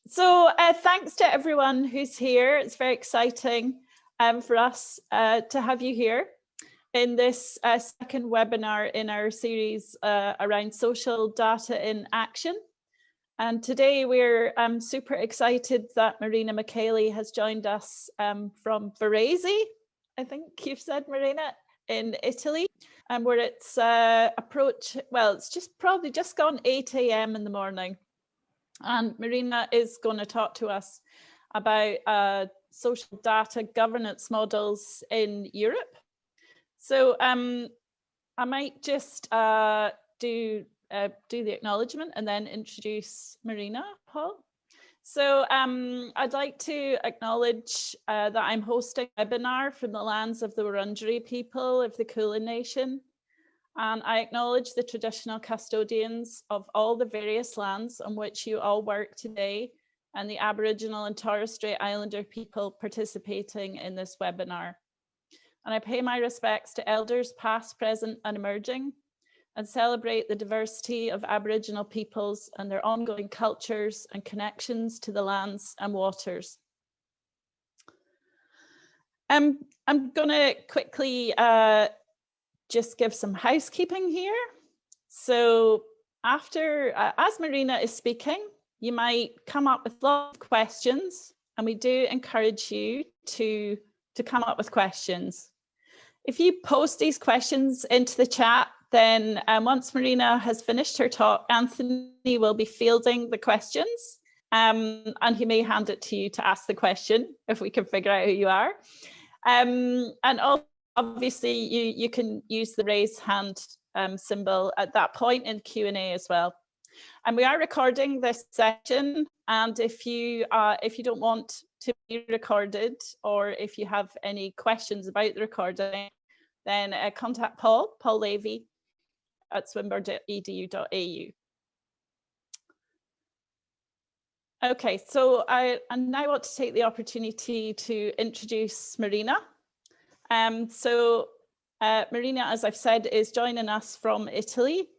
So thanks to everyone who's here. It's very exciting for us to have you here in this second webinar in our series around social data in action. And today we're super excited that Marina Micheli has joined us from Varese, I think you've said, Marina, in Italy, where it's it's probably just gone 8 a.m. in the morning. And Marina is going to talk to us about social data governance models in Europe. So I might just do the acknowledgement and then introduce Marina, Paul. So I'd like to acknowledge that I'm hosting a webinar from the lands of the Wurundjeri people of the Kulin Nation. And I acknowledge the traditional custodians of all the various lands on which you all work today and the Aboriginal and Torres Strait Islander people participating in this webinar. And I pay my respects to elders past, present and emerging, and celebrate the diversity of Aboriginal peoples and their ongoing cultures and connections to the lands and waters. I'm going to quickly just give some housekeeping here. So after, as Marina is speaking, you might come up with lots of questions, and we do encourage you to come up with questions. If you post these questions into the chat, then once Marina has finished her talk, Anthony will be fielding the questions, and he may hand it to you to ask the question if we can figure out who you are. And also, obviously, you can use the raise hand symbol at that point in Q&A as well. And we are recording this session. And if you don't want to be recorded, or if you have any questions about the recording, then contact Paul Levy at swinburne.edu.au. Okay, so I now want to take the opportunity to introduce Marina. Marina, as I've said, is joining us from Italy.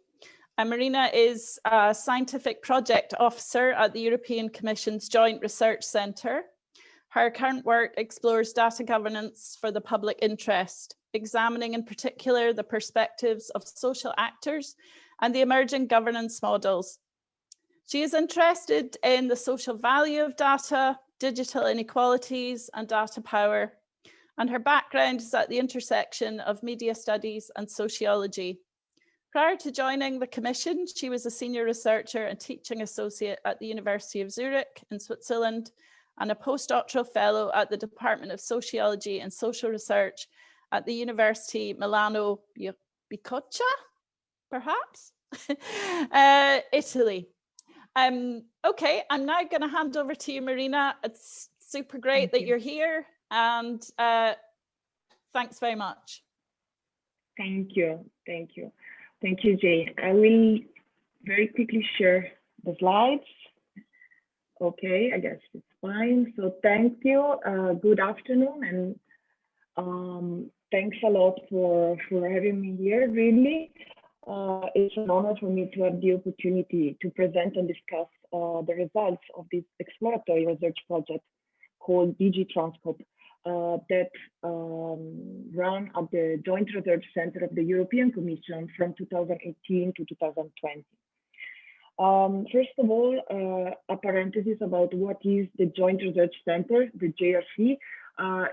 And Marina is a scientific project officer at the European Commission's Joint Research Centre. Her current work explores data governance for the public interest, examining in particular the perspectives of social actors and the emerging governance models. She is interested in the social value of data, digital inequalities, and data power. And her background is at the intersection of media studies and sociology. Prior to joining the Commission, she was a senior researcher and teaching associate at the University of Zurich in Switzerland, and a postdoctoral fellow at the Department of Sociology and Social Research at the University Milano Bicocca, perhaps, Italy. Okay, I'm now going to hand over to you, Marina. It's super great that you're here, and thanks very much. Thank you, Jay. I will very quickly share the slides. Okay, I guess it's fine. So thank you. Good afternoon, and thanks a lot for having me here. Really, it's an honor for me to have the opportunity to present and discuss the results of this exploratory research project called DG Transcope that ran at the Joint Research Center of the European Commission from 2018 to 2020. First of all, a parenthesis about what is the Joint Research Center, the JRC.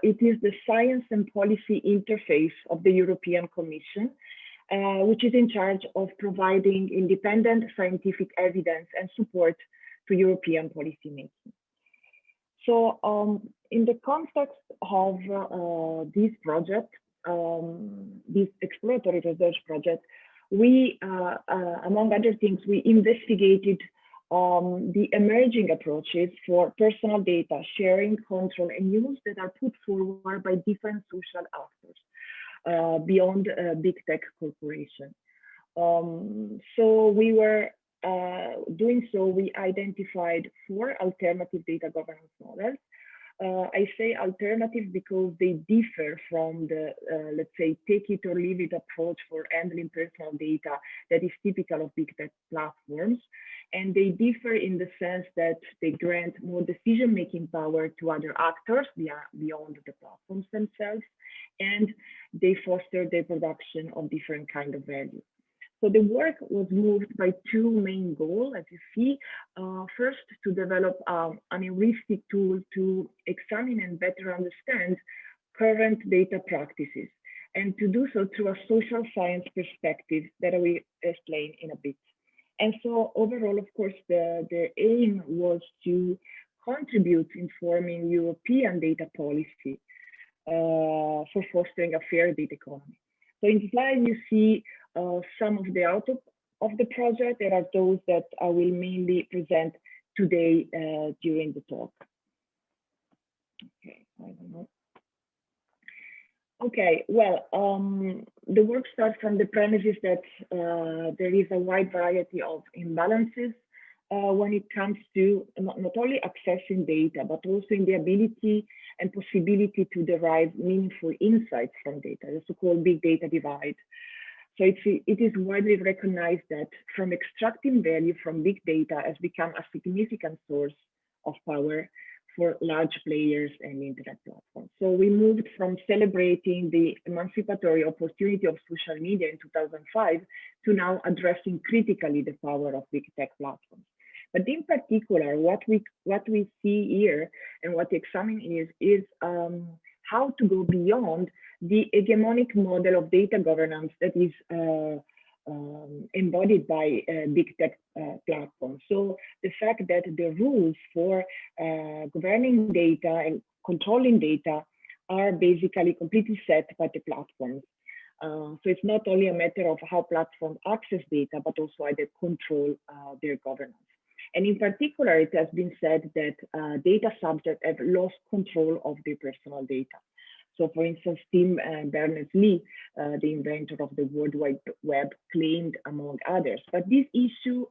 It is the science and policy interface of the European Commission, which is in charge of providing independent scientific evidence and support to European policymaking. So in the context of this project, this exploratory research project, we, among other things, we investigated the emerging approaches for personal data sharing, control, and use that are put forward by different social actors beyond big tech corporations. So we were doing so, we identified 4 alternative data governance models. I say alternative because they differ from the, let's say, take it or leave it approach for handling personal data that is typical of big tech platforms. and they differ in the sense that they grant more decision-making power to other actors beyond the platforms themselves, and they foster the production of different kinds of value. So the work was moved by two main goals, as you see. First, to develop an heuristic tool to examine and better understand current data practices, and to do so through a social science perspective that I will explain in a bit. And so overall, of course, the aim was to contribute in forming European data policy for fostering a fair data economy. So in the slide, you see some of the output of the project. There are those that I will mainly present today during the talk. Okay, I don't know. Okay, well, the work starts from the premises that there is a wide variety of imbalances when it comes to not only accessing data, but also in the ability and possibility to derive meaningful insights from data, the so-called big data divide. So it is widely recognized that from extracting value from big data has become a significant source of power for large players and internet platforms. So we moved from celebrating the emancipatory opportunity of social media in 2005 to now addressing critically the power of big tech platforms. But in particular, what we see here and what the examine is how to go beyond the hegemonic model of data governance that is embodied by big tech platforms. So the fact that the rules for governing data and controlling data are basically completely set by the platforms. So it's not only a matter of how platforms access data, but also how they control their governance. And in particular, it has been said that data subjects have lost control of their personal data. So for instance, Tim Berners-Lee, the inventor of the World Wide Web, claimed among others. But this issue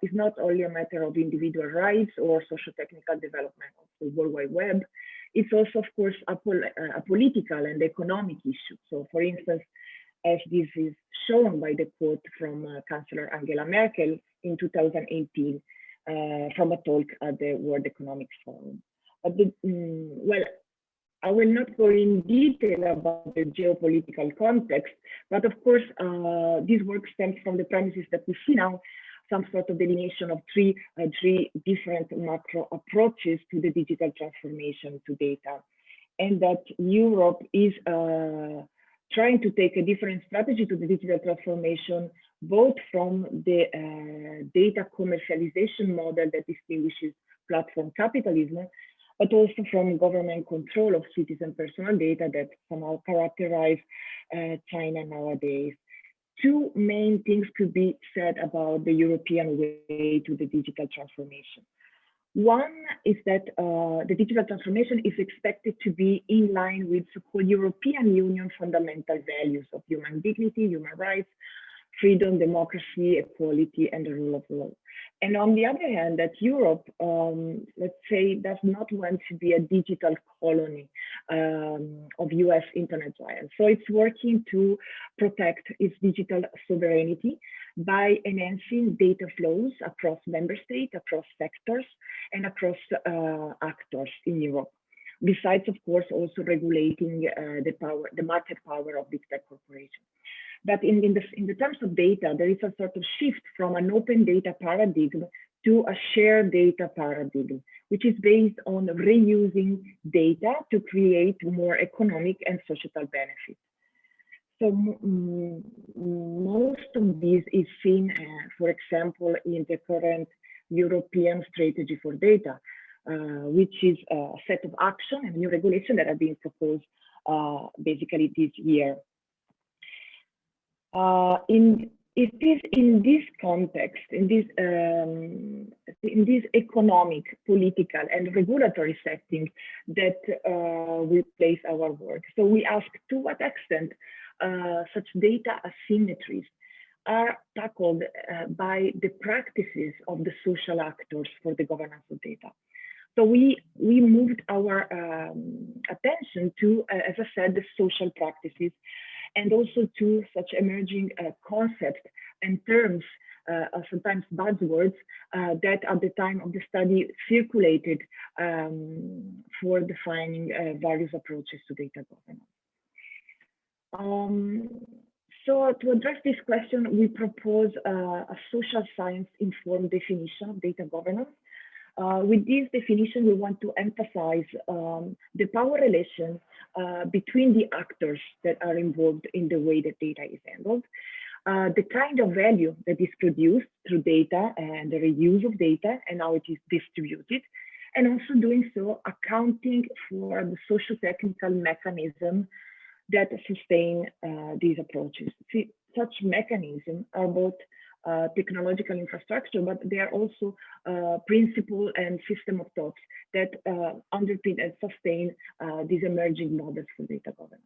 is not only a matter of individual rights or socio-technical development of the World Wide Web, it's also, of course, a political and economic issue. So for instance, as this is shown by the quote from Chancellor Angela Merkel in 2018 from a talk at the World Economic Forum. But well, I will not go in detail about the geopolitical context, but of course, this work stems from the premises that we see now, some sort of delineation of three different macro approaches to the digital transformation to data, and that Europe is trying to take a different strategy to the digital transformation, both from the data commercialization model that distinguishes platform capitalism, but also from government control of citizen personal data that somehow characterize China nowadays. Two main things could be said about the European way to the digital transformation. One is that the digital transformation is expected to be in line with so-called European Union fundamental values of human dignity, human rights, freedom, democracy, equality, and the rule of law. And on the other hand, that Europe, let's say, does not want to be a digital colony of US internet giants. So it's working to protect its digital sovereignty by enhancing data flows across member states, across sectors, and across actors in Europe. Besides, of course, also regulating the market power of big tech corporations. But in the terms of data, there is a sort of shift from an open data paradigm to a shared data paradigm, which is based on reusing data to create more economic and societal benefits. So most of this is seen, for example, in the current European strategy for data, which is a set of action and new regulation that are being proposed basically this year. It is in this context, in this economic, political, and regulatory setting that we place our work. So we ask to what extent such data asymmetries are tackled by the practices of the social actors for the governance of data. So we moved our attention to, as I said, the social practices, and also to such emerging concepts and terms sometimes buzzwords that at the time of the study circulated for defining various approaches to data governance. So to address this question, we propose a social science informed definition of data governance. With this definition, we want to emphasize the power relation between the actors that are involved in the way that data is handled, the kind of value that is produced through data and the reuse of data and how it is distributed, and also doing so accounting for the socio-technical mechanism that sustain these approaches. See, such mechanisms are both technological infrastructure, but they are also principle and system of thoughts that underpin and sustain these emerging models for data governance.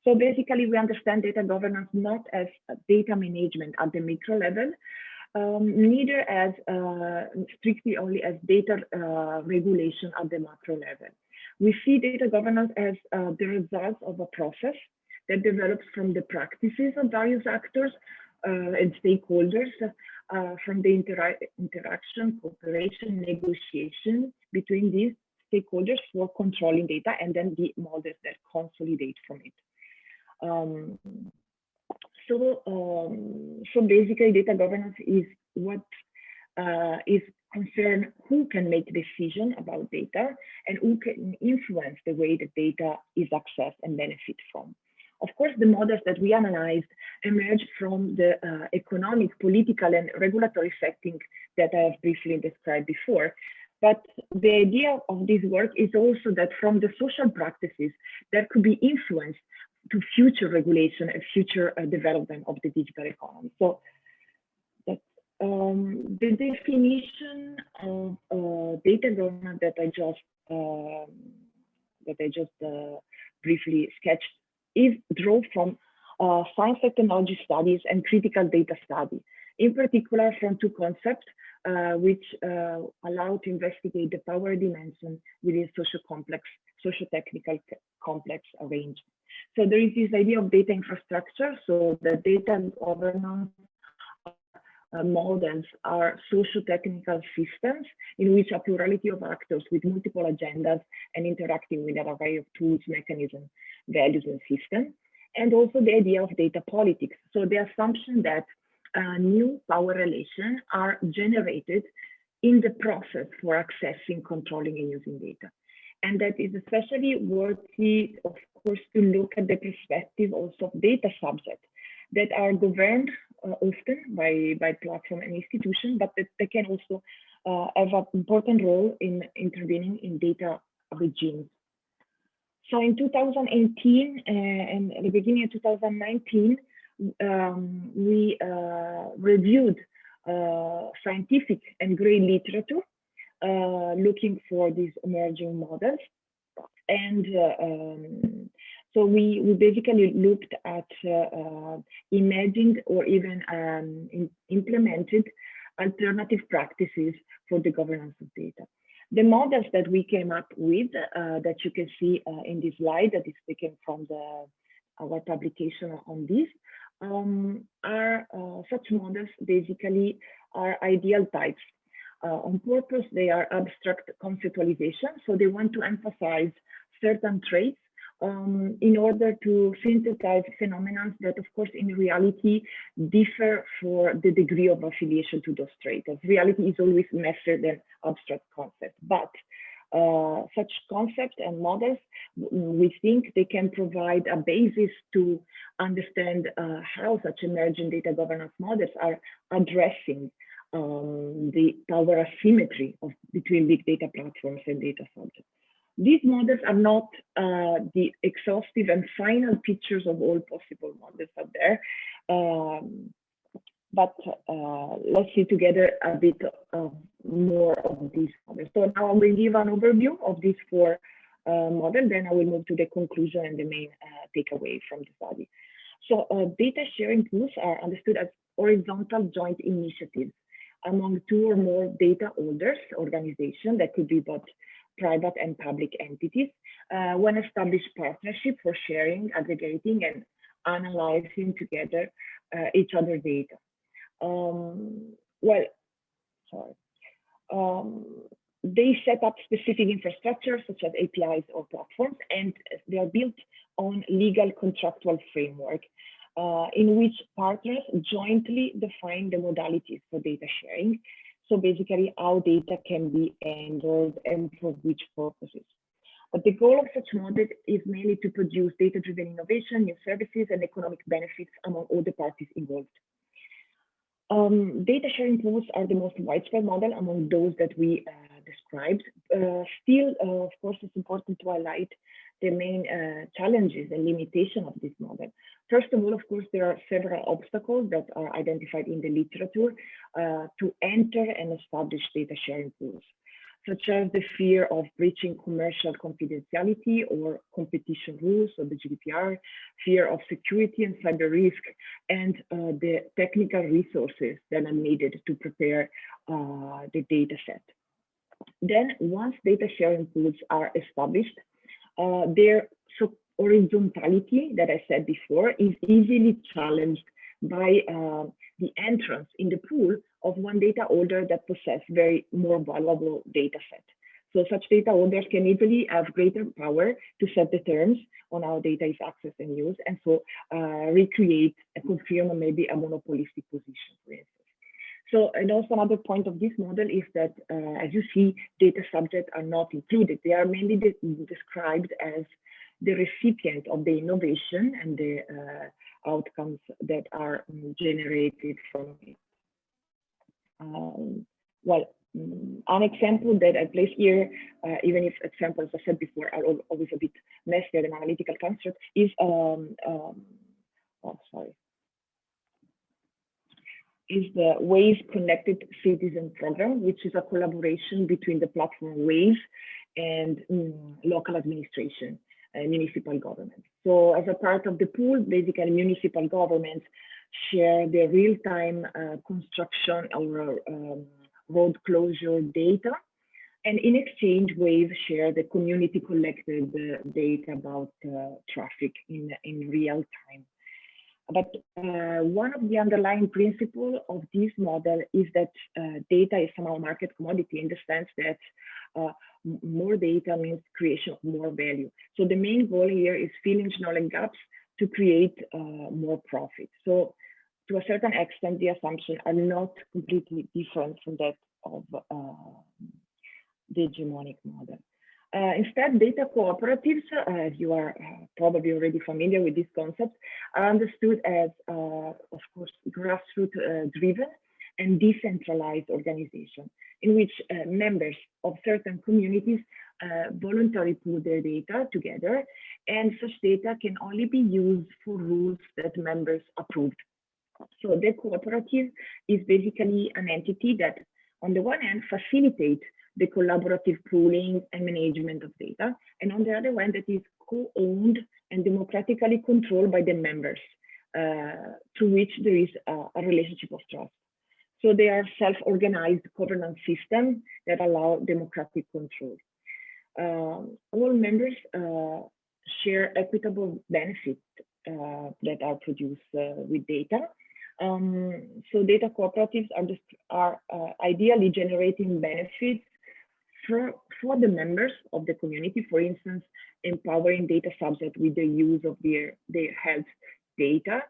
So basically, we understand data governance not as data management at the micro level, neither as strictly only as data regulation at the macro level. We see data governance as the result of a process that develops from the practices of various actors and stakeholders, from the interaction, cooperation, negotiation between these stakeholders for controlling data, and then the models that consolidate from it. So basically, data governance is what is concerned who can make decision about data and who can influence the way that data is accessed and benefit from. Of course, the models that we analyzed emerged from the economic, political, and regulatory setting that I have briefly described before. But the idea of this work is also that from the social practices that could be influenced to future regulation and future development of the digital economy. So that's the definition of data governance that I just briefly sketched is drawn from science and technology studies and critical data study, in particular from two concepts which allow to investigate the power dimension within socio-technical complex arrangement. So there is this idea of data infrastructure, so the data governance models are socio-technical systems in which a plurality of actors with multiple agendas and interacting with an array of tools, mechanisms, values, and systems. And also the idea of data politics. So the assumption that new power relations are generated in the process for accessing, controlling, and using data. And that is especially worthy, of course, to look at the perspective also of data subjects that are governed often by platform and institution, but that they can also have an important role in intervening in data regimes. So in 2018 and at the beginning of 2019, we reviewed scientific and great literature looking for these emerging models. And so we basically looked at imagined or even implemented alternative practices for the governance of data. The models that we came up with that you can see in this slide that is taken from our publication on this are such models basically are ideal types. On purpose, they are abstract conceptualizations, so they want to emphasize certain traits in order to synthesize phenomena that, of course, in reality differ for the degree of affiliation to those traits. As reality is always measured than abstract concepts, but such concepts and models, we think they can provide a basis to understand how such emerging data governance models are addressing the power asymmetry between big data platforms and data subjects. These models are not the exhaustive and final pictures of all possible models out there, but let's see together a bit more of these models. So now I will give an overview of these four models, then I will move to the conclusion and the main takeaway from the study. So data sharing tools are understood as horizontal joint initiatives among two or more data holders, organizations that could be both private and public entities, when established partnership for sharing, aggregating, and analyzing together each other's data. well, sorry. They set up specific infrastructure such as APIs or platforms, and they are built on legal contractual framework in which partners jointly define the modalities for data sharing. So basically how data can be handled and for which purposes. But the goal of such model is mainly to produce data-driven innovation, new services, and economic benefits among all the parties involved. Data sharing pools are the most widespread model among those that we described. Still, of course, it's important to highlight the main challenges and limitations of this model. First of all, of course, there are several obstacles that are identified in the literature to enter and establish data sharing pools, such as the fear of breaching commercial confidentiality or competition rules, so the GDPR, fear of security and cyber risk, and the technical resources that are needed to prepare the data set. Then once data sharing pools are established, their horizontality that I said before is easily challenged by the entrance in the pool of one data holder that possesses very more valuable data set. So such data holders can easily have greater power to set the terms on how data is accessed and used, and so recreate and confirm maybe a monopolistic position, for instance. So, and also another point of this model is that, as you see, data subjects are not included. They are mainly described as the recipient of the innovation and the outcomes that are generated from it. Well, an example that I place here, even if examples, as I said before, are always a bit messier than analytical construct, is is the Waze Connected Citizen Program, which is a collaboration between the platform Waze and local administration and municipal governments. So as a part of the pool, basically municipal governments share the real-time construction or road closure data. And in exchange, Waze share the community collected data about traffic in real time. But one of the underlying principles of this model is that data is somehow a market commodity, in the sense that more data means creation of more value. So the main goal here is filling knowledge gaps to create more profit. So to a certain extent, the assumptions are not completely different from that of the hegemonic model. Instead, data cooperatives, as you are probably already familiar with this concept, are understood as, of course, grassroots driven and decentralized organization, in which members of certain communities voluntarily pool their data together, and such data can only be used for rules that members approved. So the cooperative is basically an entity that, on the one hand, facilitates the collaborative pooling and management of data, and on the other hand, that is co-owned and democratically controlled by the members, through which there is a relationship of trust. So they are self-organized governance systems that allow democratic control. All members share equitable benefits that are produced with data. So data cooperatives are ideally generating benefits for the members of the community, for instance, empowering data subjects with the use of their health data.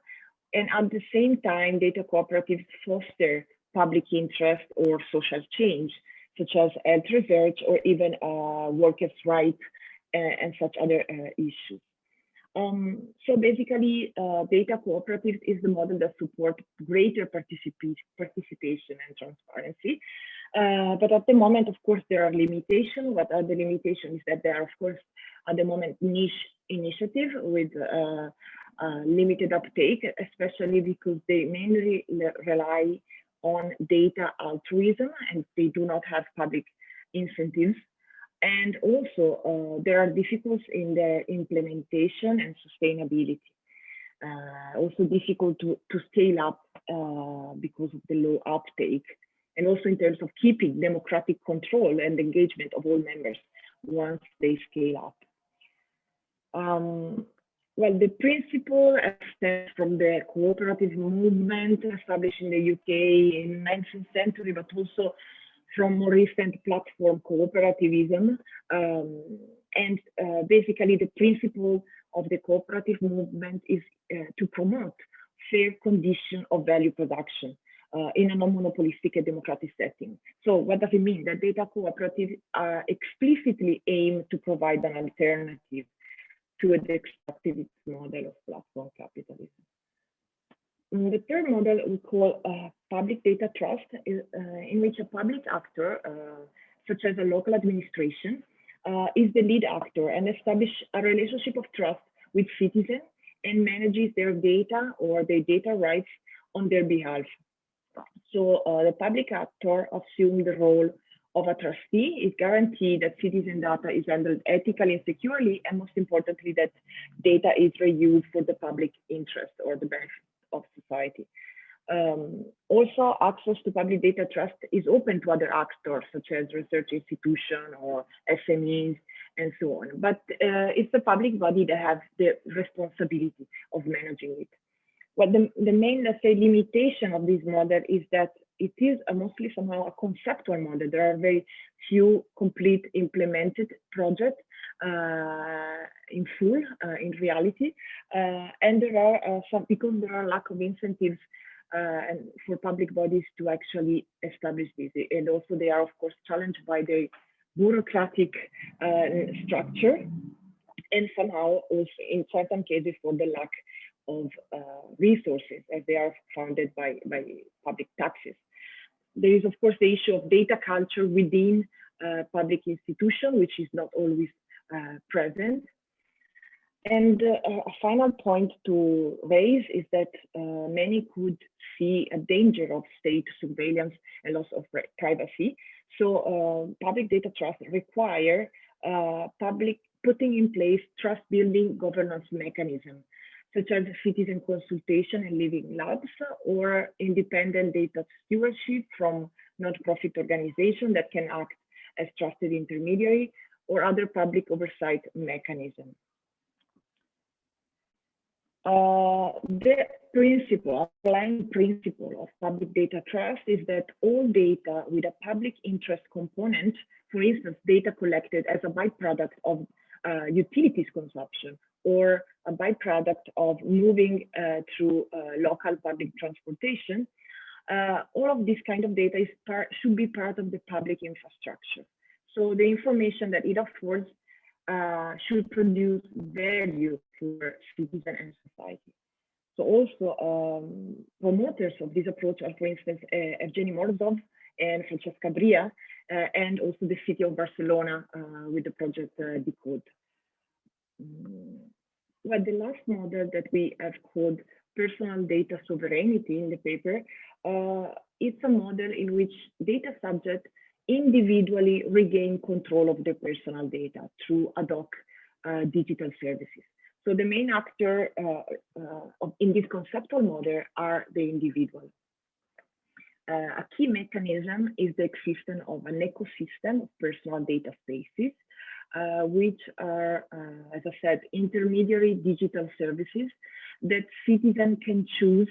And at the same time, data cooperatives foster public interest or social change, such as health research or even workers' rights and such other issues. So basically, data cooperatives is the model that supports greater participation and transparency. But at the moment, of course, there are limitations. What are the limitations? Is that there are, of course, at the moment, niche initiative with limited uptake, especially because they mainly rely on data altruism and they do not have public incentives. And also, there are difficulties in their implementation and sustainability. Also difficult to scale up because of the low uptake, and also in terms of keeping democratic control and engagement of all members once they scale up. Well, the principle stems from the cooperative movement established in the UK in 19th century, but also from more recent platform cooperativism. And basically the principle of the cooperative movement is to promote fair condition of value production in a non-monopolistic and democratic setting. So what does it mean? That data cooperatives explicitly aim to provide an alternative to the extractivist model of platform capitalism. The third model we call public data trust, in which a public actor, such as a local administration, is the lead actor and establish a relationship of trust with citizens and manages their data or their data rights on their behalf. So the public actor assumes the role of a trustee. It guarantees that citizen data is handled ethically and securely, and most importantly, that data is reused for the public interest or the benefit of society. Also, access to public data trust is open to other actors, such as research institutions or SMEs, and so on. But it's the public body that has the responsibility of managing it. Well, the main, let's say, limitation of this model is that it is mostly somehow a conceptual model. There are very few complete implemented projects in full, in reality. And there are some, because there are lack of incentives and for public bodies to actually establish this. And also they are, of course, challenged by the bureaucratic structure, and somehow also in certain cases for the lack of resources, as they are funded by public taxes. There is, of course, the issue of data culture within public institutions, which is not always present. And a final point to raise is that many could see a danger of state surveillance and loss of privacy. So public data trust require public putting in place trust building governance mechanism, such as citizen consultation and living labs, or independent data stewardship from non-profit organizations that can act as trusted intermediary, or other public oversight mechanism. The principle, applying principle of public data trust is that all data with a public interest component, for instance, data collected as a byproduct of utilities consumption, or a byproduct of moving through local public transportation, all of this kind of data is should be part of the public infrastructure. So the information that it affords should produce value for citizens and society. So also promoters of this approach are, for instance, Evgeny Morozov and Francesca Bria, and also the city of Barcelona with the project Decode. Well, the last model that we have called personal data sovereignty in the paper, it's a model in which data subjects individually regain control of their personal data through ad hoc digital services. So the main actor in this conceptual model are the individual. A key mechanism is the existence of an ecosystem of personal data spaces, which are, as I said, intermediary digital services that citizens can choose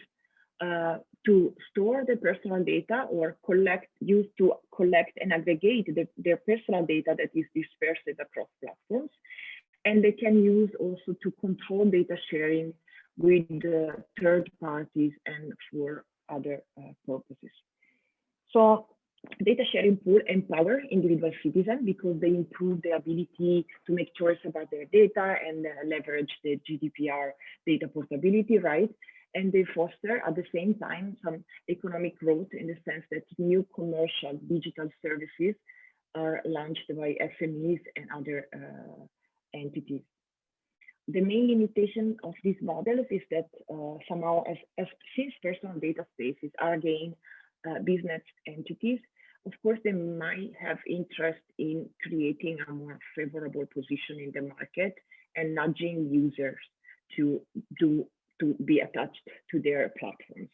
to store their personal data or use to collect and aggregate their personal data that is dispersed across platforms. And they can use also to control data sharing with third parties and for other purposes. So data sharing pool empower individual citizens because they improve the ability to make choice about their data and leverage the GDPR data portability, right? And they foster at the same time some economic growth in the sense that new commercial digital services are launched by SMEs and other entities. The main limitation of these models is that somehow since personal data spaces are again business entities, of course, they might have interest in creating a more favorable position in the market and nudging users to be attached to their platforms.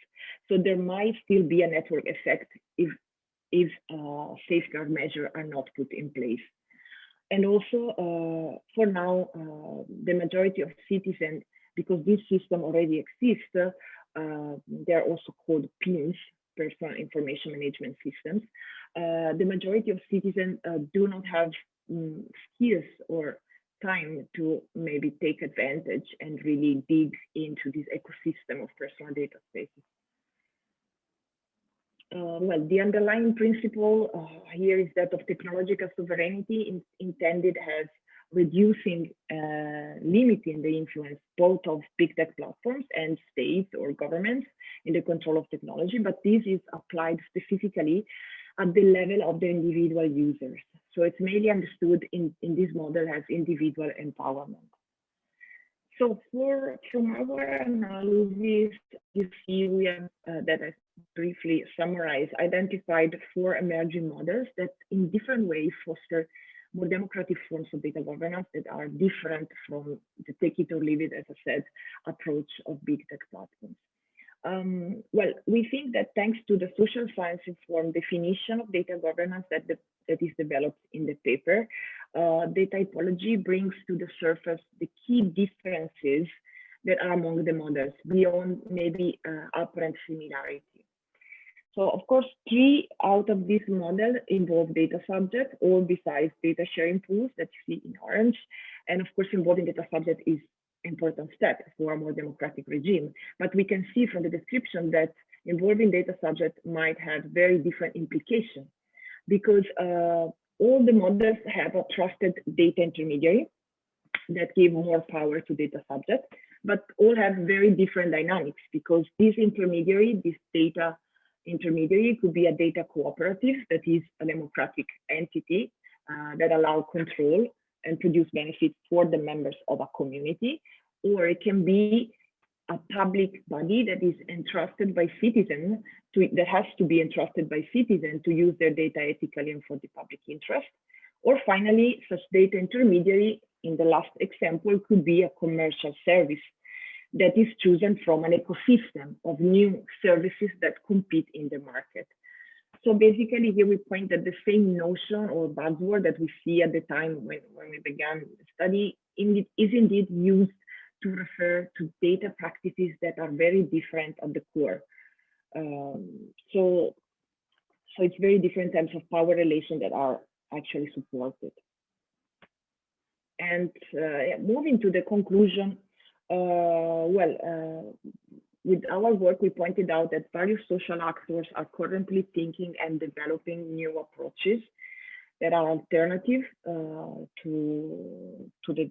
So there might still be a network effect if safeguard measures are not put in place. And also, for now, the majority of citizens because this system already exists, they're also called PIMS, personal information management systems. The majority of citizens do not have skills or time to maybe take advantage and really dig into this ecosystem of personal data spaces. Well, the underlying principle here is that of technological sovereignty intended as reducing, limiting the influence both of big tech platforms and states or governments in the control of technology, but this is applied specifically at the level of the individual users. So it's mainly understood in this model as individual empowerment. So from our analysis, you see we have, that I briefly summarize, identified 4 emerging models that in different ways foster more democratic forms of data governance that are different from the take it or leave it, as I said, approach of big tech platforms. Well, we think that thanks to the social science informed definition of data governance that is developed in the paper, the typology brings to the surface the key differences that are among the models beyond maybe apparent similarity. So of course, 3 out of these models involve data subjects, all besides data sharing pools that you see in orange. And of course, involving data subject is important step for a more democratic regime. But we can see from the description that involving data subject might have very different implications because all the models have a trusted data intermediary that give more power to data subject, but all have very different dynamics because this intermediary, this data intermediary could be a data cooperative that is a democratic entity that allow control and produce benefits for the members of a community, or it can be a public body that is entrusted by citizens that has to be entrusted by citizens to use their data ethically and for the public interest. Or finally, such data intermediary in the last example could be a commercial service that is chosen from an ecosystem of new services that compete in the market. So basically here we point at the same notion or buzzword that we see at the time when we began the study is indeed used to refer to data practices that are very different at the core. So it's very different in terms of power relations that are actually supported. And moving to the conclusion, with our work, we pointed out that various social actors are currently thinking and developing new approaches that are alternative to the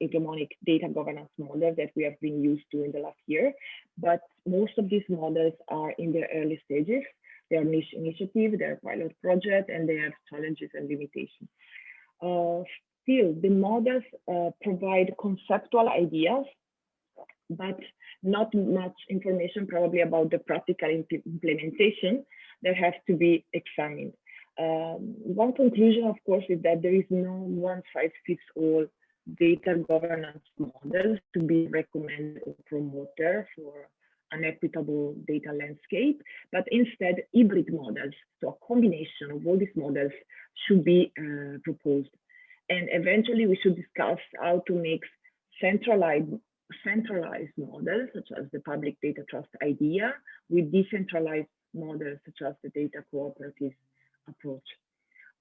hegemonic data governance model that we have been used to in the last year. But most of these models are in their early stages. They are niche initiatives, they are pilot projects, and they have challenges and limitations. Still, the models provide conceptual ideas, but not much information probably about the practical implementation that has to be examined. One conclusion, of course, is that there is no one-size-fits-all data governance model to be recommended or promoted for an equitable data landscape, but instead hybrid models. So a combination of all these models should be proposed. And eventually we should discuss how to make centralized models, such as the public data trust idea, with decentralized models, such as the data cooperative approach.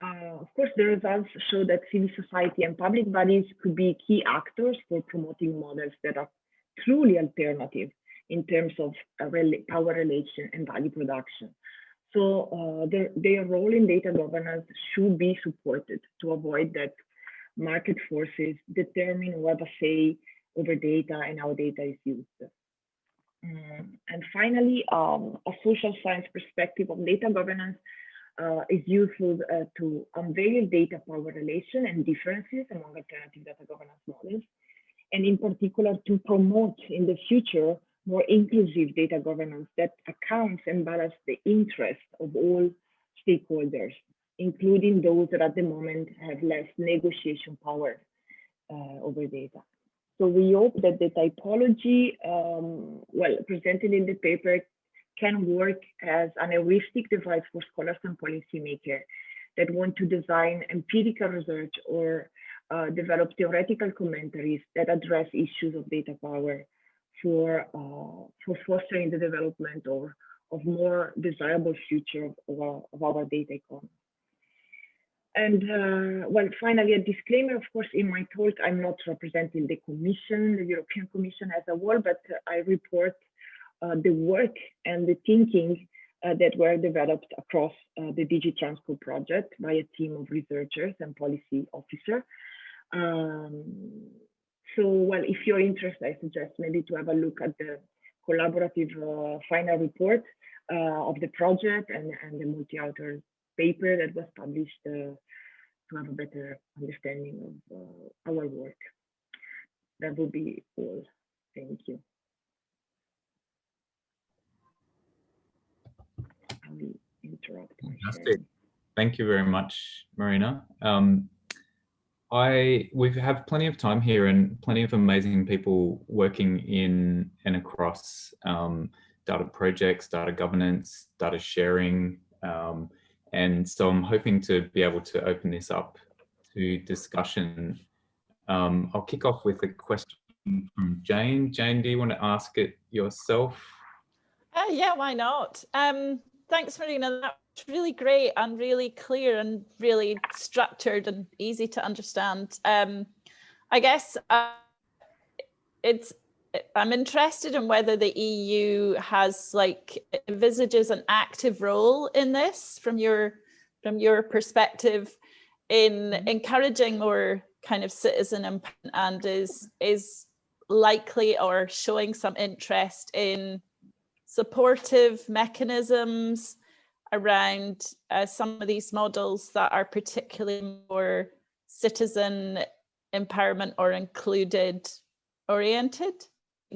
Of course, the results show that civil society and public bodies could be key actors for promoting models that are truly alternative in terms of power relation and value production. So their role in data governance should be supported to avoid that market forces determine who have a say over data and how data is used. And finally, a social science perspective of data governance is useful to unveil data power relation and differences among alternative data governance models, and in particular to promote in the future more inclusive data governance that accounts and balances the interests of all stakeholders, including those that at the moment have less negotiation power over data. So we hope that the typology, presented in the paper can work as an heuristic device for scholars and policymakers that want to design empirical research or develop theoretical commentaries that address issues of data power for fostering the development of more desirable future of our data economy. And well, finally, a disclaimer, of course, in my talk, I'm not representing the Commission, the European Commission as a whole, but I report the work and the thinking that were developed across the DigiTransCo project by a team of researchers and policy officers. So, well, if you're interested, I suggest maybe to have a look at the collaborative final report of the project and the multi-author paper that was published to have a better understanding of our work. That would be all. Thank you. I will interrupt. Fantastic. Thank you very much, Marina. We have plenty of time here and plenty of amazing people working in and across data projects, data governance, data sharing. And so I'm hoping to be able to open this up to discussion. I'll kick off with a question from Jane. Jane, do you want to ask it yourself? Yeah, why not? Thanks, Marina. That was really great and really clear and really structured and easy to understand. I guess I'm interested in whether the EU has envisages an active role in this from your perspective in encouraging more kind of citizen input, and is likely or showing some interest in supportive mechanisms around some of these models that are particularly more citizen empowerment or included oriented.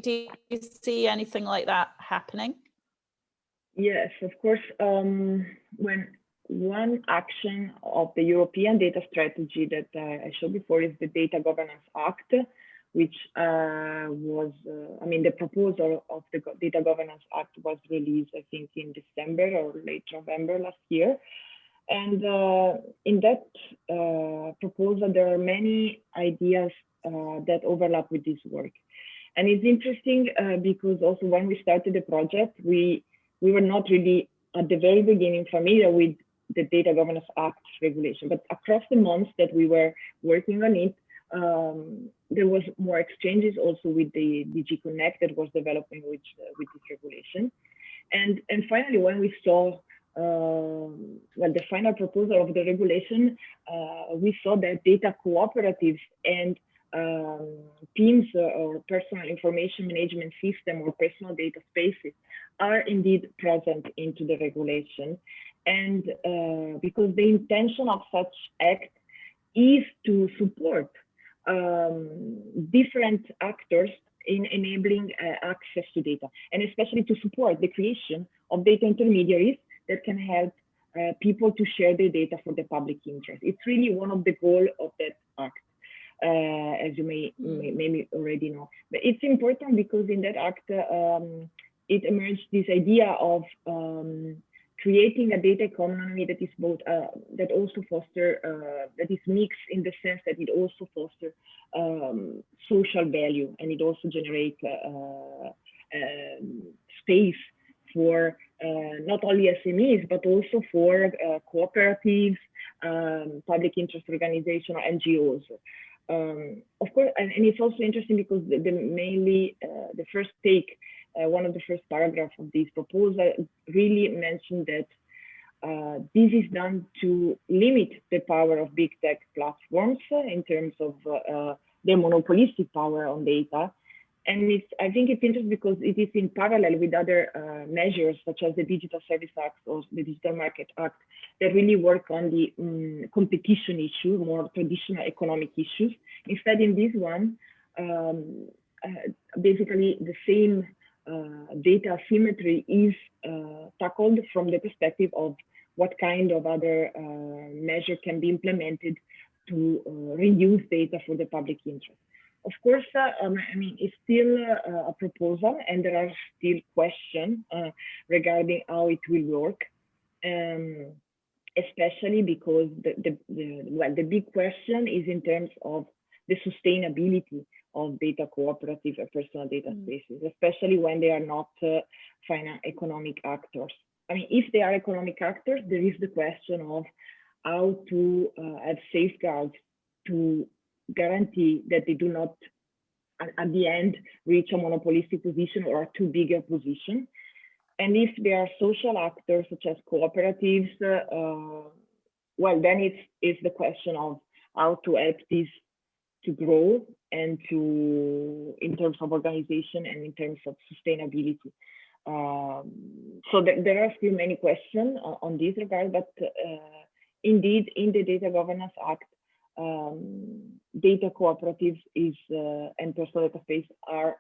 Do you see anything like that happening? Yes, of course. When one action of the European data strategy that I showed before is the Data Governance Act, which was, I mean, the proposal of the Data Governance Act was released, I think, in December or late November last year. And in that proposal, there are many ideas that overlap with this work. And it's interesting because also when we started the project, we were not really at the very beginning familiar with the Data Governance Act regulation, but across the months that we were working on it, there was more exchanges also with the DG Connect that was developing with this regulation. And finally, when we saw well, the final proposal of the regulation, we saw that data cooperatives and teams or personal information management system or personal data spaces are indeed present into the regulation. And because the intention of such act is to support different actors in enabling access to data, and especially to support the creation of data intermediaries that can help people to share their data for the public interest. It's really one of the goals of that act, as you may already know. But it's important because in that act, it emerged this idea of creating a data economy that is both that also foster that is mixed in the sense that it also foster social value, and it also generates space for not only SMEs but also for cooperatives, public interest organizations, or NGOs. Of course, and it's also interesting because mainly the first take. One of the first paragraphs of this proposal really mentioned that this is done to limit the power of big tech platforms in terms of their monopolistic power on data. And I think it's interesting because it is in parallel with other measures such as the Digital Service Act or the Digital Market Act that really work on the competition issue, more traditional economic issues. Instead, in this one, basically the same data asymmetry is tackled from the perspective of what kind of other measure can be implemented to reuse data for the public interest. Of course, I mean, it's still a proposal and there are still questions regarding how it will work. especially because the big question is in terms of the sustainability of data cooperative and personal data spaces, especially when they are not economic actors. I mean, if they are economic actors, there is the question of how to have safeguards to guarantee that they do not, at the end, reach a monopolistic position or a too big a position. And if they are social actors such as cooperatives, well, then it's the question of how to help these to grow and to, in terms of organization and in terms of sustainability. So there are still many questions on this regard, but indeed, in the Data Governance Act, data cooperatives and personal data space are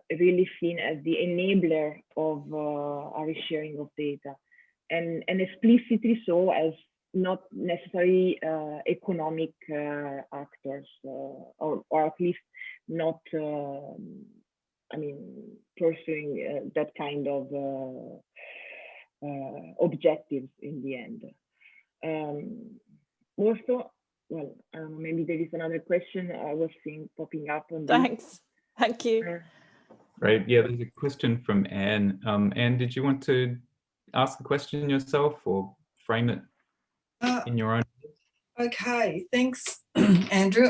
really seen as the enabler of our sharing of data, and explicitly so as not necessarily economic actors, or at least not, I mean, pursuing that kind of objectives in the end. Also, well, maybe there is another question I was seeing popping up on this. Thanks. Thank you. Great. Yeah, there's a question from Anne. Anne, did you want to ask the question yourself or frame it in your own? Okay, thanks, Andrew.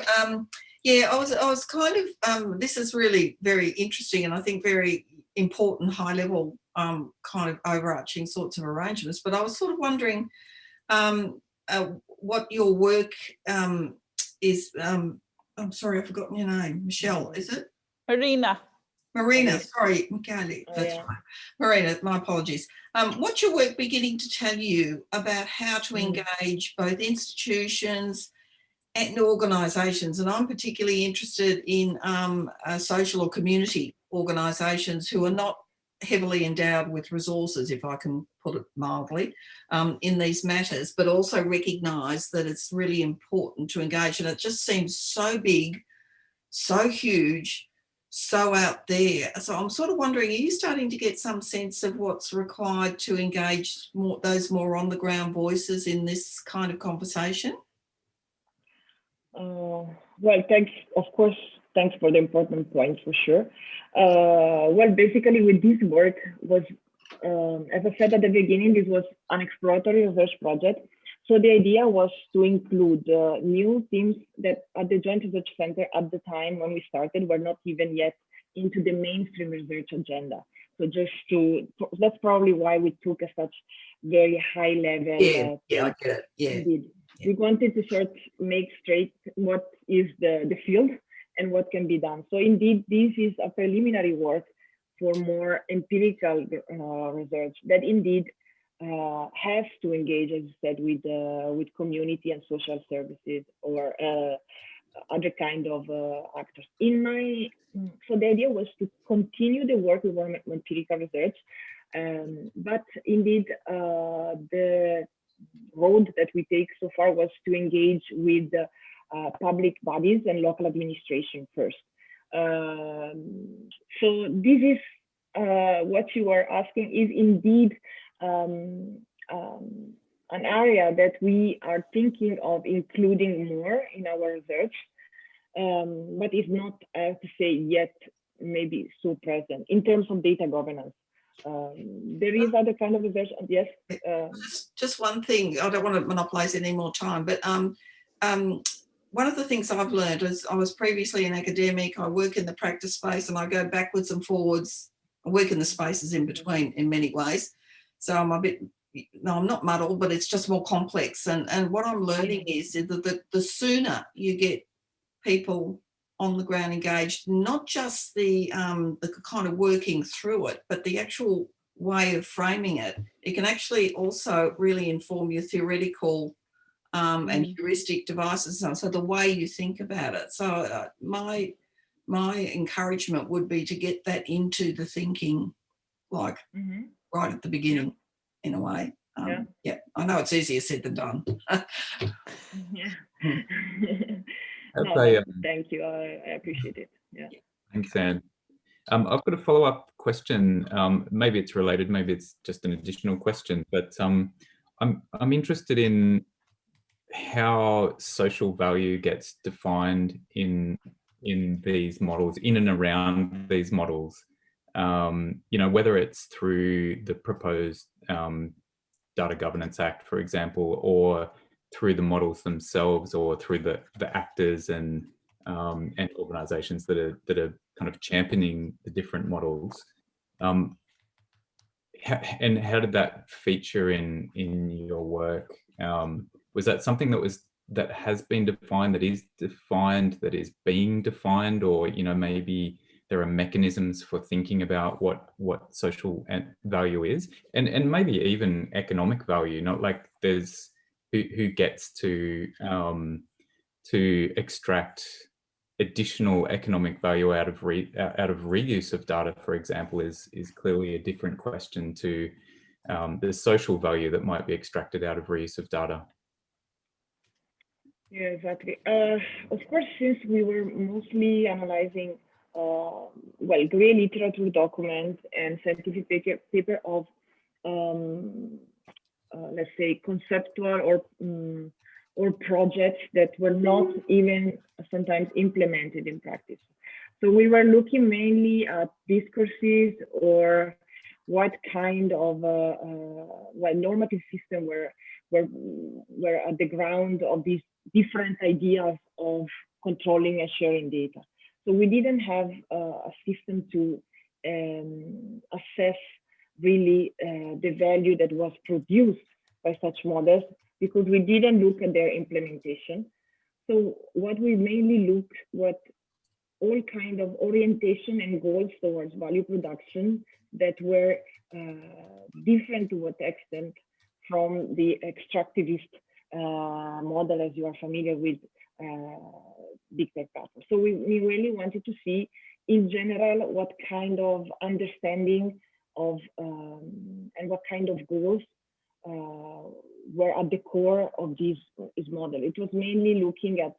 Yeah, I was kind of, this is really very interesting and I think very important high level kind of overarching sorts of arrangements, but I was sort of wondering what your work is. I'm sorry, I've forgotten your name. Michelle, is it? Marina, sorry, Micheli, that's right. Marina, my apologies. What's your work beginning to tell you about how to engage both institutions and organisations? And I'm particularly interested in social or community organisations who are not heavily endowed with resources, if I can put it mildly, in these matters, but also recognise that it's really important to engage. And it just seems so big, so huge, so out there. So I'm sort of wondering, are you starting to get some sense of what's required to engage those more on the ground voices in this kind of conversation? Well, thanks, of course, thanks for the important points for sure. Well, basically with this work was, as I said at the beginning, this was an exploratory research project. So the idea was to include new teams that at the Joint Research Center at the time when we started were not even yet into the mainstream research agenda. So that's probably why we took a such very high level. Yeah, I get it. Yeah. Indeed. We wanted to sort of make straight what is the field and what can be done. So indeed, this is a preliminary work for more empirical research that indeed has to engage, as you said, with community and social services or other kind of actors. So the idea was to continue the work with more empirical research, but indeed the road that we take so far was to engage with public bodies and local administration first. So this is what you are asking is indeed an area that we are thinking of including more in our research, but is not, I have to say, yet maybe so present in terms of data governance. There is other kind of research, yes. Just one thing, I don't want to monopolize any more time, but one of the things I've learned is I was previously an academic, I work in the practice space and I go backwards and forwards, I work in the spaces in between in many ways. So I'm a bit, no, I'm not muddled, but it's just more complex. And what I'm learning is that the sooner you get people on the ground engaged, not just the kind of working through it, but the actual way of framing it, it can actually also really inform your theoretical and heuristic devices. So the way you think about it. So my encouragement would be to get that into the thinking, like right at the beginning, in a way. Yeah, I know it's easier said than done. No, thank you. I appreciate it. Yeah. Thanks, Anne. I've got a follow-up question. Maybe it's related, maybe it's just an additional question, but I'm interested in how social value gets defined in these models, in and around these models. You know, whether it's through the proposed Data Governance Act, for example, or through the models themselves, or through the actors and organisations that are kind of championing the different models. And how did that feature in your work? Was that something that has been defined, that is defined, that is being defined, or you know, maybe there are mechanisms for thinking about what social value is, and maybe even economic value? Not like there's who gets to extract additional economic value out of reuse of data, for example, is clearly a different question to the social value that might be extracted out of reuse of data. Yeah, exactly. Of course, since we were mostly analyzing grey literature documents and scientific paper of let's say conceptual or projects that were not even sometimes implemented in practice. So we were looking mainly at discourses or what kind of normative system were at the ground of these different ideas of controlling and sharing data. So we didn't have a system to assess really the value that was produced by such models, because we didn't look at their implementation. So what we mainly looked, what all kind of orientation and goals towards value production that were different to what extent from the extractivist model, as you are familiar with big tech platforms. So we really wanted to see in general what kind of understanding of and what kind of goals were at the core of this model. It was mainly looking at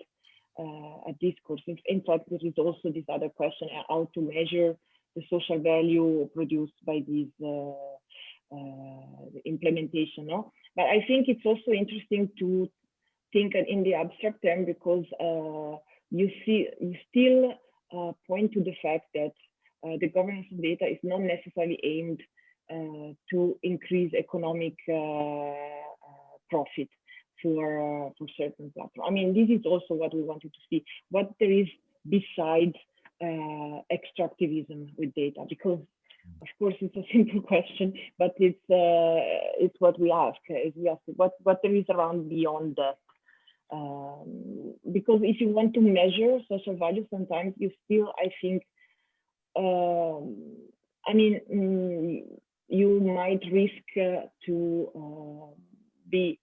discourses. In fact, there is also this other question, how to measure the social value produced by these implementation. No? But I think it's also interesting to think in the abstract term, because you still point to the fact that the governance of data is not necessarily aimed to increase economic profit for certain platforms. I mean, this is also what we wanted to see, what there is besides extractivism with data, because of course it's a simple question, but it's what we ask, is we ask what there is around beyond that. Because if you want to measure social value, sometimes you still, I think, I mean, you might risk to be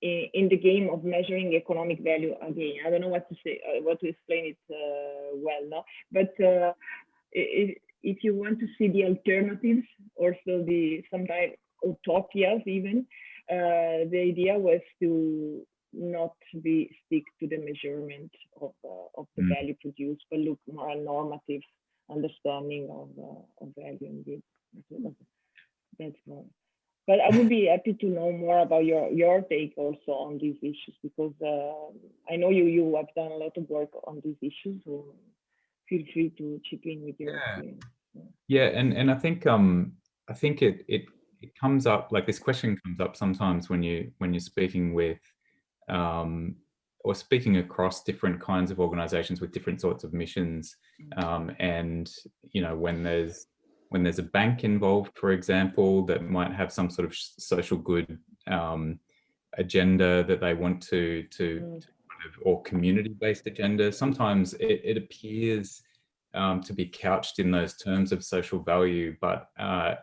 in the game of measuring economic value again. I don't know what to say, what to explain it well, no? But if you want to see the alternatives, also the sometimes utopias even, the idea was to not stick to the measurement of the value produced, but look more at normative understanding of value indeed. That's right. But I would be happy to know more about your take also on these issues, because I know you have done a lot of work on these issues, so feel free to chip in with your experience. Yeah, and I think it comes up, like this question comes up sometimes when you're speaking with or speaking across different kinds of organizations with different sorts of missions, and you know, when there's a bank involved, for example, that might have some sort of social good agenda that they want to or community-based agenda. Sometimes it appears to be couched in those terms of social value, but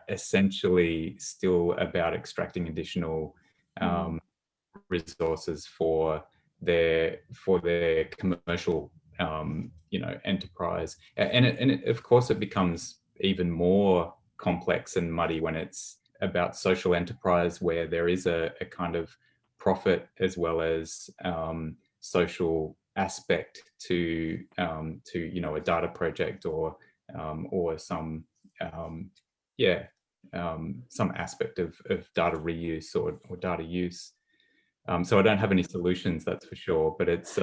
essentially still about extracting additional resources for their commercial enterprise, and of course it becomes even more complex and muddy when it's about social enterprise, where there is a kind of profit as well as social aspect to a data project or some some aspect of data reuse or data use. So I don't have any solutions, that's for sure, but it's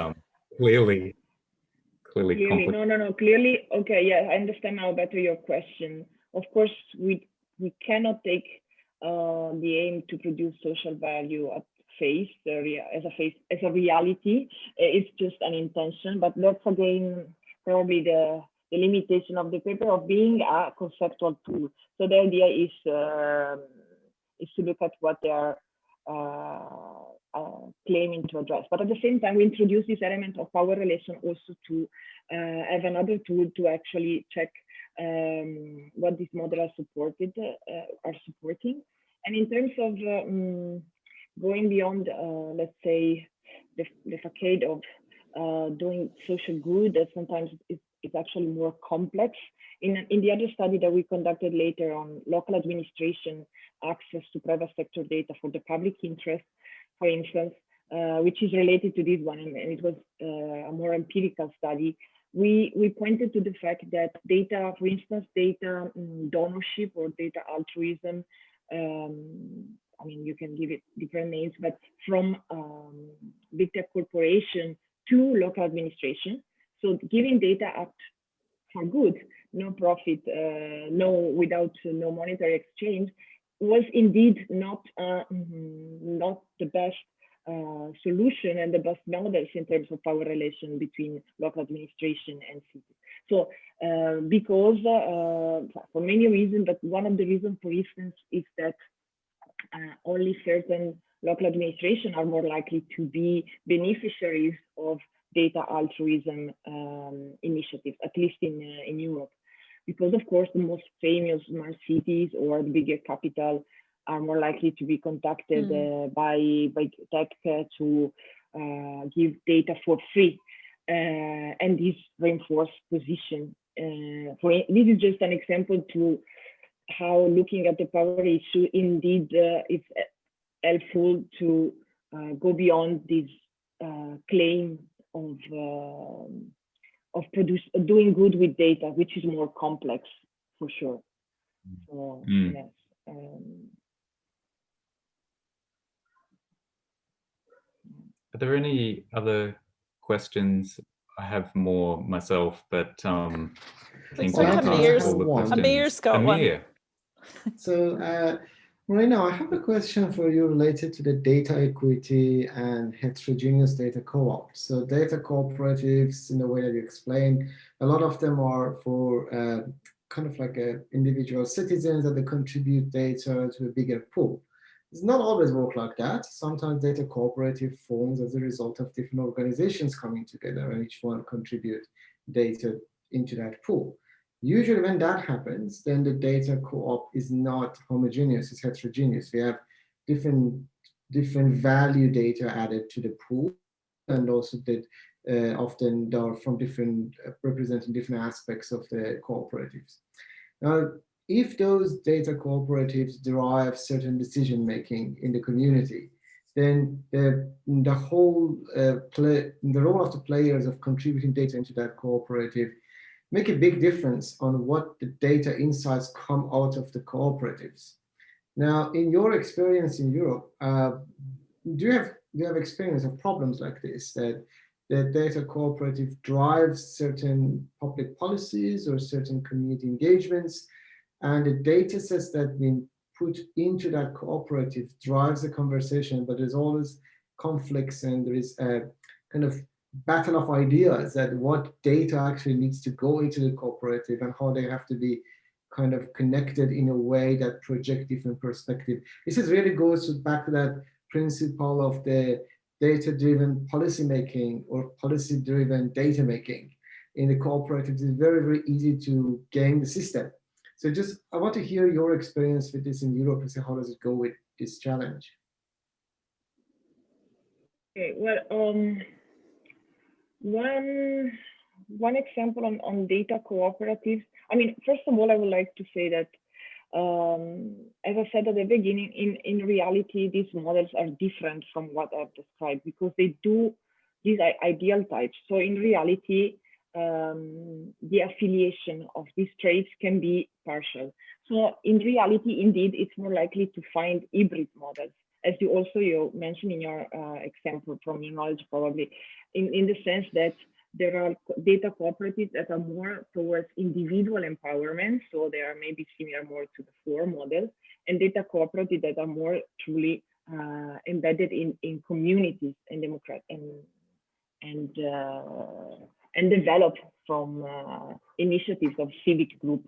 clearly complicated. No, clearly. Okay, yeah, I understand now better your question. Of course, we cannot take the aim to produce social value at face as a reality. It's just an intention, but that's again probably the limitation of the paper of being a conceptual tool. So the idea is to look at what they are claiming to address. But at the same time, we introduce this element of power relation also to have another tool to actually check what these models are supporting. And in terms of going beyond, let's say, the facade of doing social good, that sometimes it's actually more complex. In the other study that we conducted later on local administration access to private sector data for the public interest, for instance, which is related to this one, and it was a more empirical study, we pointed to the fact that data, for instance, data donorship or data altruism, I mean, you can give it different names, but from big tech corporation to local administration. So giving data up for good, no profit, without no monetary exchange, was indeed not the best solution and the best knowledge in terms of power relation between local administration and cities. So because for many reasons, but one of the reasons, for instance, is that only certain local administration are more likely to be beneficiaries of data altruism initiatives, at least in Europe. Because of course, the most famous smart cities or the bigger capital are more likely to be contacted by tech to give data for free. And this reinforced position. This is just an example to how looking at the power issue indeed is helpful to go beyond this claim of doing good with data, which is more complex for sure. So yes. Are there any other questions? I have more myself, but I think we've asked all the questions. Amir's got one. So Marina, I have a question for you related to the data equity and heterogeneous data co-ops. So data cooperatives, in the way that you explained, a lot of them are for kind of like individual citizens that they contribute data to a bigger pool. It's not always work like that. Sometimes data cooperative forms as a result of different organizations coming together and each one contribute data into that pool. Usually when that happens, then the data co-op is not homogeneous, it's heterogeneous. We have different value data added to the pool, and also that often they are from different, representing different aspects of the cooperatives. Now, if those data cooperatives derive certain decision-making in the community, then the role of the players of contributing data into that cooperative make a big difference on what the data insights come out of the cooperatives. Now, in your experience in Europe, do you have experience of problems like this, that the data cooperative drives certain public policies or certain community engagements, and the data sets that have been put into that cooperative drives the conversation, but there's always conflicts and there is a kind of battle of ideas that what data actually needs to go into the cooperative and how they have to be kind of connected in a way that project different perspective. This is really goes back to that principle of the data-driven policy making or policy-driven data making. In the cooperatives, it's very, very easy to game the system. So just, I want to hear your experience with this in Europe and say, how does it go with this challenge? Okay, well, one example on data cooperatives. I mean, first of all, I would like to say that, as I said at the beginning, in reality, these models are different from what I've described because they do these ideal types. So in reality, the affiliation of these traits can be partial. So in reality, indeed, it's more likely to find hybrid models, as you mentioned in your example from your knowledge, probably, in the sense that there are data cooperatives that are more towards individual empowerment, so they are maybe similar more to the FOR model, and data cooperatives that are more truly embedded in communities and and develop from initiatives of civic group.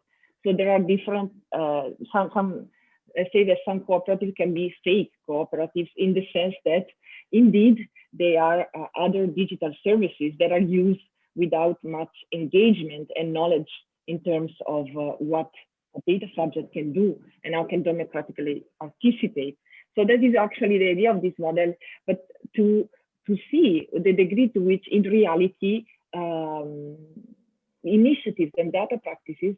So there are different, let's say that some cooperatives can be fake cooperatives in the sense that indeed they are other digital services that are used without much engagement and knowledge in terms of what a data subject can do and how can democratically participate. So that is actually the idea of this model, but to see the degree to which in reality initiatives and data practices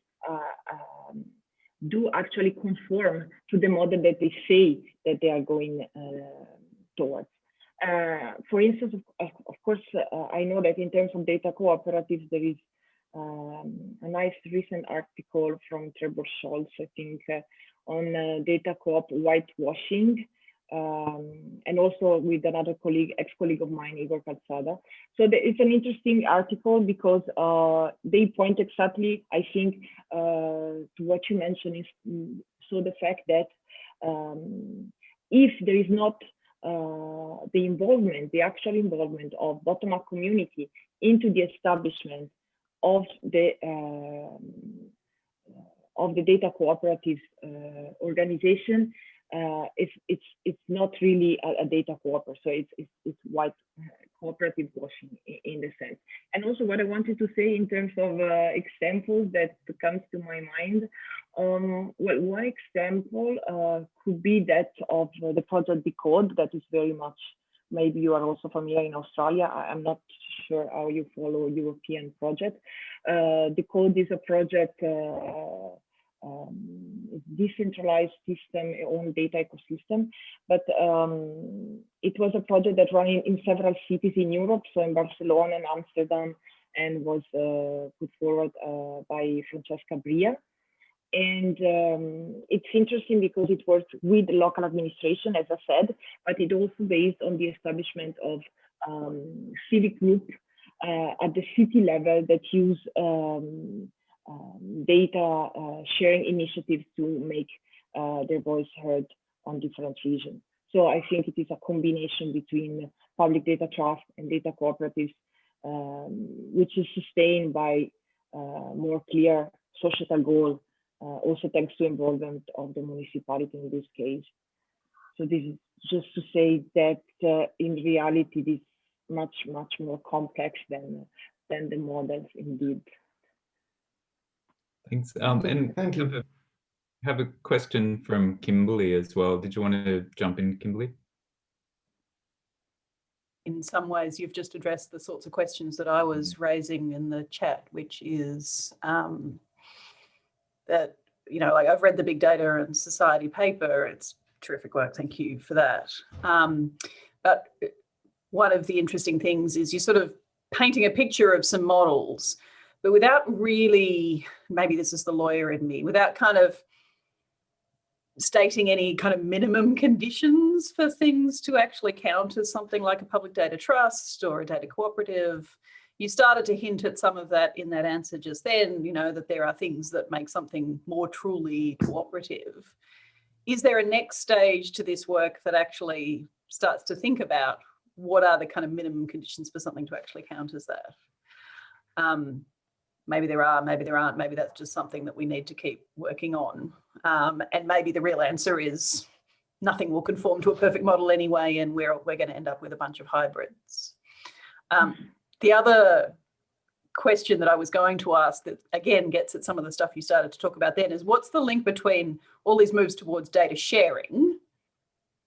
do actually conform to the model that they say that they are going towards. For instance, of course, I know that in terms of data cooperatives, there is a nice recent article from Trevor Scholz, I think, on data co-op whitewashing, and also with another colleague, ex-colleague of mine, Igor Calzada. So it's an interesting article because they point exactly, I think, to what you mentioned is so the fact that if there is not the involvement, the actual involvement of bottom-up community into the establishment of the data cooperatives organization, it's not really a data cooperative, so it's white cooperative washing in the sense. And also what I wanted to say in terms of examples that comes to my mind, well, one example could be that of the project Decode, that is very much, maybe you are also familiar in Australia. I'm not sure how you follow European project. Decode is a project, decentralized system, own data ecosystem, but it was a project that ran in several cities in Europe, so in Barcelona and Amsterdam, and was put forward by Francesca Bria. And it's interesting because it worked with the local administration, as I said, but it also based on the establishment of civic group at the city level that use data sharing initiatives to make their voice heard on different regions. So I think it is a combination between public data trust and data cooperatives, which is sustained by more clear societal goal, also thanks to involvement of the municipality in this case. So this is just to say that in reality, this is much more complex than the models indeed. Thanks. And thank you. Have a question from Kimberly as well. Did you want to jump in, Kimberly? In some ways, you've just addressed the sorts of questions that I was raising in the chat, which is that, you know, like I've read the Big Data and Society paper. It's terrific work. Thank you for that. But one of the interesting things is you're sort of painting a picture of some models, but without really, maybe this is the lawyer in me, without kind of stating any kind of minimum conditions for things to actually count as something like a public data trust or a data cooperative. You started to hint at some of that in that answer just then, you know, that there are things that make something more truly cooperative. Is there a next stage to this work that actually starts to think about what are the kind of minimum conditions for something to actually count as that? Maybe there are, maybe there aren't, maybe that's just something that we need to keep working on. And maybe the real answer is nothing will conform to a perfect model anyway, and we're going to end up with a bunch of hybrids. The other question that I was going to ask that again gets at some of the stuff you started to talk about then is what's the link between all these moves towards data sharing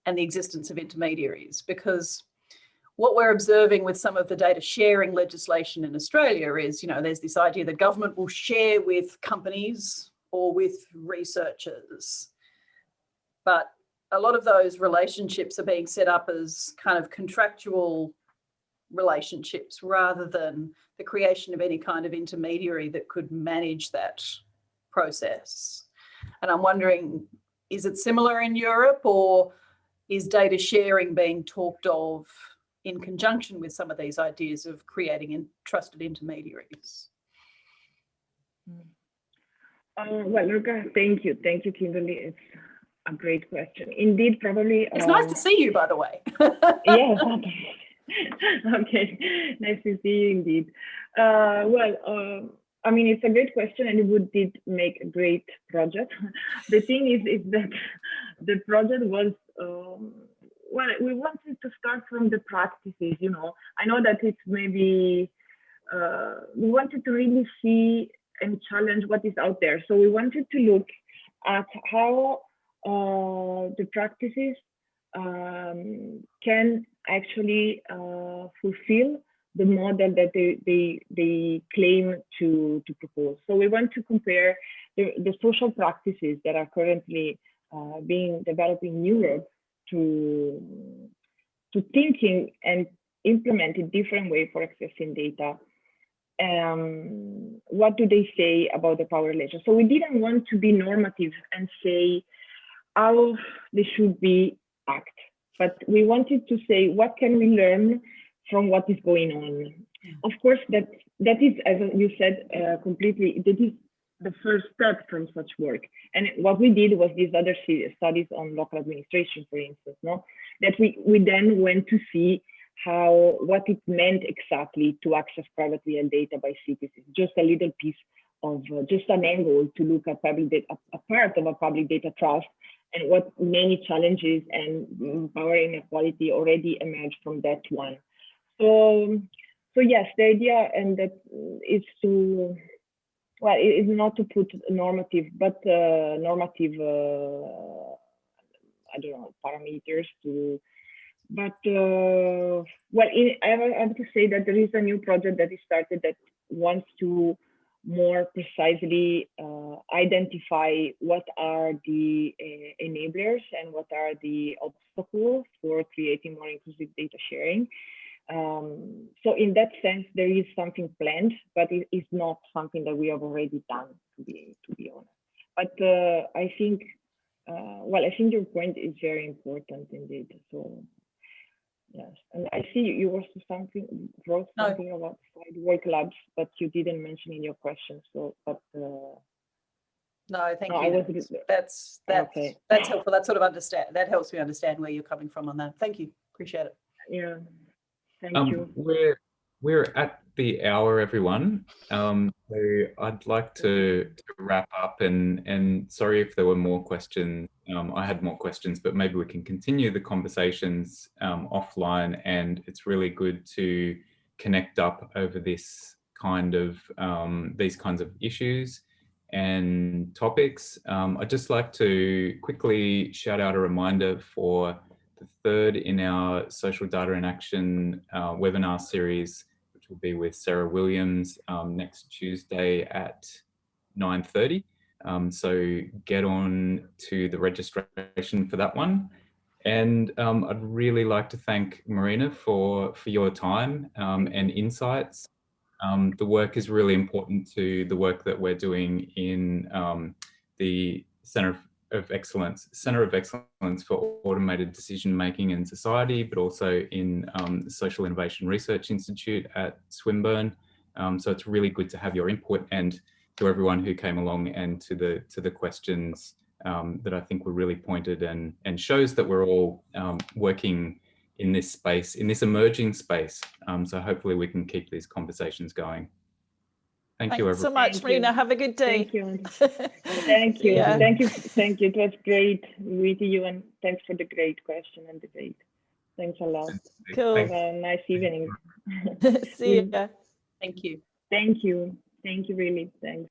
and the existence of intermediaries? Because what we're observing with some of the data sharing legislation in Australia is, you know, there's this idea that government will share with companies or with researchers. But a lot of those relationships are being set up as kind of contractual relationships rather than the creation of any kind of intermediary that could manage that process. And I'm wondering, is it similar in Europe, or is data sharing being talked of in conjunction with some of these ideas of creating trusted intermediaries? Well, Luca, thank you, Kimberly. It's a great question. Indeed, probably. It's nice to see you, by the way. Yes. Okay, nice to see you indeed. I mean, it's a great question, and it did make a great project. The thing is that the project was, well, we wanted to start from the practices, you know. I know that it's maybe, we wanted to really see and challenge what is out there. So we wanted to look at how the practices can actually fulfill the model that they claim to propose. So we want to compare the social practices that are currently being developed in Europe to thinking and implement a different way for accessing data. What do they say about the power relation? So we didn't want to be normative and say how they should be act, but we wanted to say, what can we learn from what is going on? Of course, that is, as you said, completely, that is the first step from such work. And what we did was these other studies on local administration, for instance, no? That we then went to see what it meant exactly to access privately held data by citizens. Just a little piece of, just an angle to look at public data, a part of a public data trust, and what many challenges and power inequality already emerged from that one. So yes, the idea and that is to, well, it is not to put normative, but normative, I don't know, parameters to, but well, I have to say that there is a new project that is started that wants to more precisely identify what are the enablers and what are the obstacles for creating more inclusive data sharing. So in that sense, there is something planned, but it is not something that we have already done, to be honest. But I think, well, I think your point is very important indeed. So yes, and I see you wrote something about side work labs, but you didn't mention in your question. So, but no, thank you. That's okay. That's helpful. That sort of that helps me understand where you're coming from on that. Thank you. Appreciate it. Yeah. Thank you. We're at the hour, everyone. So I'd like to wrap up, and sorry if there were more questions. I had more questions, but maybe we can continue the conversations offline. And it's really good to connect up over this kind of these kinds of issues and topics. I'd just like to quickly shout out a reminder for the third in our Social Data in Action webinar series, which will be with Sarah Williams next Tuesday at 9:30. So get on to the registration for that one. And I'd really like to thank Marina for your time and insights. The work is really important to the work that we're doing in the Centre of Excellence for Automated Decision Making in Society, but also in the Social Innovation Research Institute at Swinburne. So it's really good to have your input, and to everyone who came along, and to the questions that I think were really pointed, and shows that we're all working in this space, in this emerging space. So hopefully we can keep these conversations going. Thank you, everyone. Thanks so much, Marina. Have a good day. Thank you. Thank you. Yeah. Thank you. Thank you. It was great meeting you, and thanks for the great question and debate. Thanks a lot. Cool. Have a nice evening. See you. Thank you. Thank you. Thank you, really. Thanks.